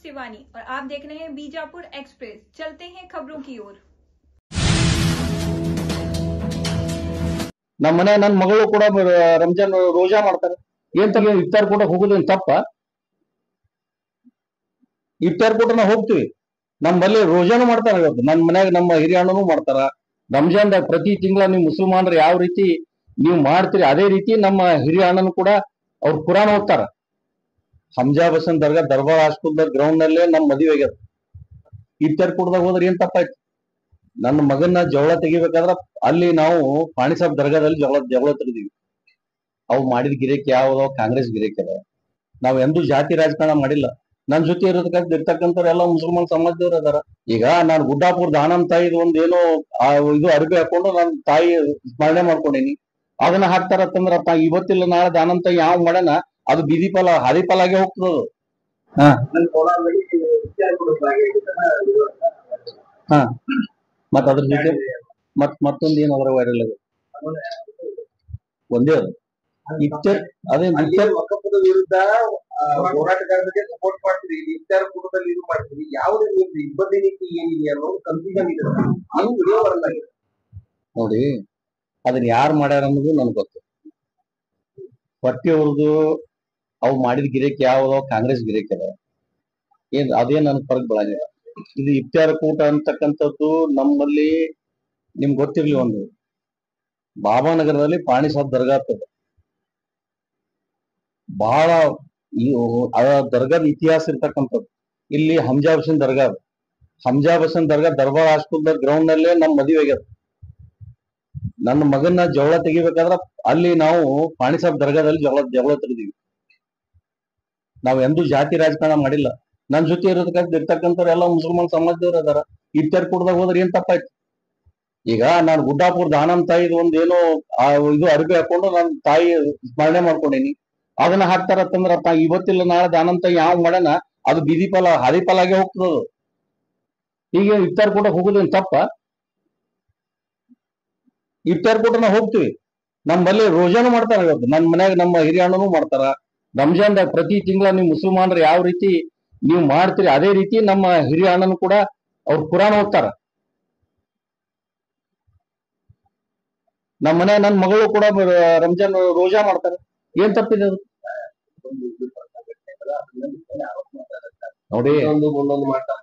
शिवानी और आप देख रहे हैं बीजापुर एक्सप्रेस। चलते हैं खबरों की ओर। ನಮ್ಮ ಮನೆ ನನ್ನ ಮಗಳು ಕೂಡ ರಂಜಾನ್ ರೋಜಾ ಮಾಡ್ತಾರೆ. ಏನ್ ತಗ ಇಫ್ತಾರ್ ಕೂಡ ಹೋಗೋದೇನ್ ತಪ್ಪ? ಇಫ್ತಾರ್ ಕೂಡ ನಾವು ಹೋಗ್ತೀವಿ. ನಮ್ಮಲ್ಲಿ ರೋಜಾನು ಮಾಡ್ತಾರ. ಇವತ್ತು ನನ್ನ ಮನ್ಯಾಗ ನಮ್ಮ ಹಿರಿಯ ಅಣ್ಣನು ಮಾಡ್ತಾರ. ರಂಜಾನ್ದಾಗ ಪ್ರತಿ ತಿಂಗಳ ನೀವು ಮುಸಲ್ಮಾನರು ಯಾವ ರೀತಿ ನೀವು ಮಾಡ್ತೀರಿ ಅದೇ ರೀತಿ ನಮ್ಮ ಹಿರಿಯ ಅಣ್ಣನು ಕೂಡ ಅವ್ರು ಕುರಾನ್ ಓದ್ತಾರ. ಹಮ್ಜಾ ಬಸನ್ ದರ್ಗಾ ದರ್ಬಾರ್ ಹಾಸ್ಪಿಟಲ್ ಗ್ರೌಂಡ್ ನಲ್ಲೇ ನಮ್ಮ ಮದುವೆ ಆಗ್ಯದ. ಇಫ್ತಾರ್ ಕೂಡದಾಗ ಹೋದ್ರೆ ಏನ್ ತಪ್ಪಾಯ್ತು? ನನ್ನ ಮಗನ ಜವಳ ತೆಗಿಬೇಕಾದ್ರ ಅಲ್ಲಿ ನಾವು ಪಾಣಿಸಾಬ್ ದರ್ಗಾದಲ್ಲಿ ಜವಳ ತೆಗೆದಿವಿ. ಅವು ಮಾಡಿದ ಗಿರೇಕಿ ಯಾವ್ದೋ ಕಾಂಗ್ರೆಸ್ ಗಿರೇಕಿ ಅದ. ನಾವ್ ಎಂದೂ ಜಾತಿ ರಾಜಕಾರಣ ಮಾಡಿಲ್ಲ. ನನ್ ಜೊತೆ ಇರ್ತಕ್ಕಂಥವ್ರು ಎಲ್ಲ ಮುಸಲ್ಮಾನ್ ಸಮಾಜದವ್ರು ಅದಾರ. ಈಗ ನಾನು ಗುಡ್ಡಾಪುರ ದಾನಮ್ ತಾಯಿದ್ ಒಂದೇನೋ ಇದು ಅರ್ಬಿ ಹಾಕೊಂಡು ನನ್ನ ತಾಯಿ ಸ್ಮರಣೆ ಮಾಡ್ಕೊಂಡೇನಿ. ಅದನ್ನ ಹಾಕ್ತಾರತ್ತಂದ್ರ ಇವತ್ತಿಲ್ಲ ನಾಳೆ ದಾನಮ್ ತಾಯಿ ಯಾವ ಮಾಡನ ಅದು ಬೀದಿ ಪಾಲ ಹಾದಿ ಪಾಲಾಗೆ ಹೋಗ್ತದ. ಹಾ ಮತ್ತ ಅದ್ರ ಜೊತೆ ಮತ್ತೊಂದು ಏನ್ ಅದರ ವೈರಲ್ ಆಗ ಒಂದೇ ಅದು ಇಫ್ತಾರ್. ಅದೇ ವಕಫದ ವಿರುದ್ಧ ಹೋರಾಟಗಾರರಿಗೆ ಸಪೋರ್ಟ್ ಮಾಡ್ತೀರಿ, ಇಫ್ತಾರ್ ಕೂಟದಲ್ಲಿ ಇದು ಮಾಡ್ತೀರಿ. ಯಾವುದೇ ಇಬ್ಬಂದಿ ನೀತಿ ಏನಿದೆ ಅನ್ನೋದು ಕನ್ಫ್ಯೂಷನ್ ಇದೆ. ಅದು ವಿಡಿಯೋ ಬರಲಾಗಿದೆ ನೋಡಿ. ಅದನ್ನ ಯಾರು ಮಾಡ್ಯಾರ ಅನ್ನೋದು ನನ್ಗೆ ಗೊತ್ತು. ಹೊಟ್ಟೆ ಅವ್ರದ್ದು ಅವು ಮಾಡಿದ ಗಿರೇಕಿ ಯಾವ್ದೋ ಕಾಂಗ್ರೆಸ್ ಗಿರೇಕಿ ಅದ. ಏನ್ ಅದೇನ್ ನನ್ ಫರಕ್ ಬೀಳಂಗಿಲ್ಲ. ಇದು ಇಫ್ತಾರ್ ಕೂಟ ಅಂತಕ್ಕಂಥದ್ದು ನಮ್ಮಲ್ಲಿ ನಿಮ್ಗೆ ಗೊತ್ತಿರ್ಲಿ. ಒಂದು ಬಾಬಾನಗರದಲ್ಲಿ ಪಾಣಿಸಾಬ್ ದರ್ಗಾ ಆಗ್ತದೆ. ಬಹಳ ದರ್ಗಾದ ಇತಿಹಾಸ ಇರ್ತಕ್ಕಂಥದ್ದು. ಇಲ್ಲಿ ಹಮ್ಜಾ ಬಸನ್ ದರ್ಗಾ ಅದ. ಹಮ್ಜಾ ಬಸನ್ ದರ್ಗಾ ದರ್ಬಾರ್ ಹಾಸ್ಪಿಟಲ್ ಗ್ರೌಂಡ್ ನಲ್ಲೇ ನಮ್ಮ ಮದುವೆ ಆಗ್ಯದ. ನನ್ನ ಮಗನ ಜವಳ ತೆಗಿಬೇಕಾದ್ರ ಅಲ್ಲಿ ನಾವು ಪಾಣಿಸಾಬ್ ದರ್ಗಾದಲ್ಲಿ ಜವಳ ತೆಗೆದಿವಿ. ನಾವ್ ಎಂದೂ ಜಾತಿ ರಾಜಕಾರಣ ಮಾಡಿಲ್ಲ. ನನ್ ಜೊತೆ ಇರ್ತಕ್ಕಂಥವ್ರು ಎಲ್ಲ ಮುಸಲ್ಮಾನ್ ಸಮಾಜದವ್ರು ಅದಾರ. ಇಫ್ತಾರ್ ಕೂಡದಾಗ ಹೋದ್ರೆ ಏನ್ ತಪ್ಪಾಯ್ತು? ಈಗ ನಾನು ಗುಡ್ಡಾಪುರ ದಾನಮ್ ತಾಯಿದ್ ಒಂದೇನೋ ಇದು ಅರ್ಬಿ ಹಾಕೊಂಡು ನನ್ನ ತಾಯಿ ಸ್ಮರಣೆ ಮಾಡ್ಕೊಂಡೇನಿ. ಅದನ್ನ ಹಾಕ್ತಾರತ್ತಂದ್ರ ಇವತ್ತಿಲ್ಲ ನಾಳೆ ದಾನಮ್ ತಾಯಿ ಯಾವ ಮಾಡನ ಅದು ಬೀದಿ ಪಾಲ ಹಾದಿ ಪಾಲಾಗೆ ಹೋಗ್ತದ. ಈಗ ಇಫ್ತಾರ್ ಕೂಡ ಹೋಗೋದೇನ್ ತಪ್ಪ? ಇಫ್ತಾರ್ ಕೂಡ ನಾವು ಹೋಗ್ತೀವಿ. ನಮ್ಮಲ್ಲಿ ರೋಜಾನು ಮಾಡ್ತಾರ. ಇವತ್ತು ನನ್ನ ಮನ್ಯಾಗ ನಮ್ಮ ಹಿರಿಯ ಅಣ್ಣನು ಮಾಡ್ತಾರ. ರಂಜಾನ್ದಾಗ ಪ್ರತಿ ತಿಂಗಳ ನೀವು ಮುಸಲ್ಮಾನರು ಯಾವ ರೀತಿ ನೀವು ಮಾಡ್ತೀರಿ ಅದೇ ರೀತಿ ನಮ್ಮ ಹಿರಿಯ ಅಣ್ಣನು ಕೂಡ ಅವ್ರು ಕುರಾನ್ ಓದ್ತಾರ. ನಮ್ಮ ಮನೆ ನನ್ನ ಮಗಳು ಕೂಡ ರಂಜಾನ್ ರೋಜಾ ಮಾಡ್ತಾರೆ. ಏನ್ ತಪ್ಪಿದೆ ಅದು? ನೋಡಿ, ಒಂದೊಂದು ಮಾಡ್ತಾರೆ.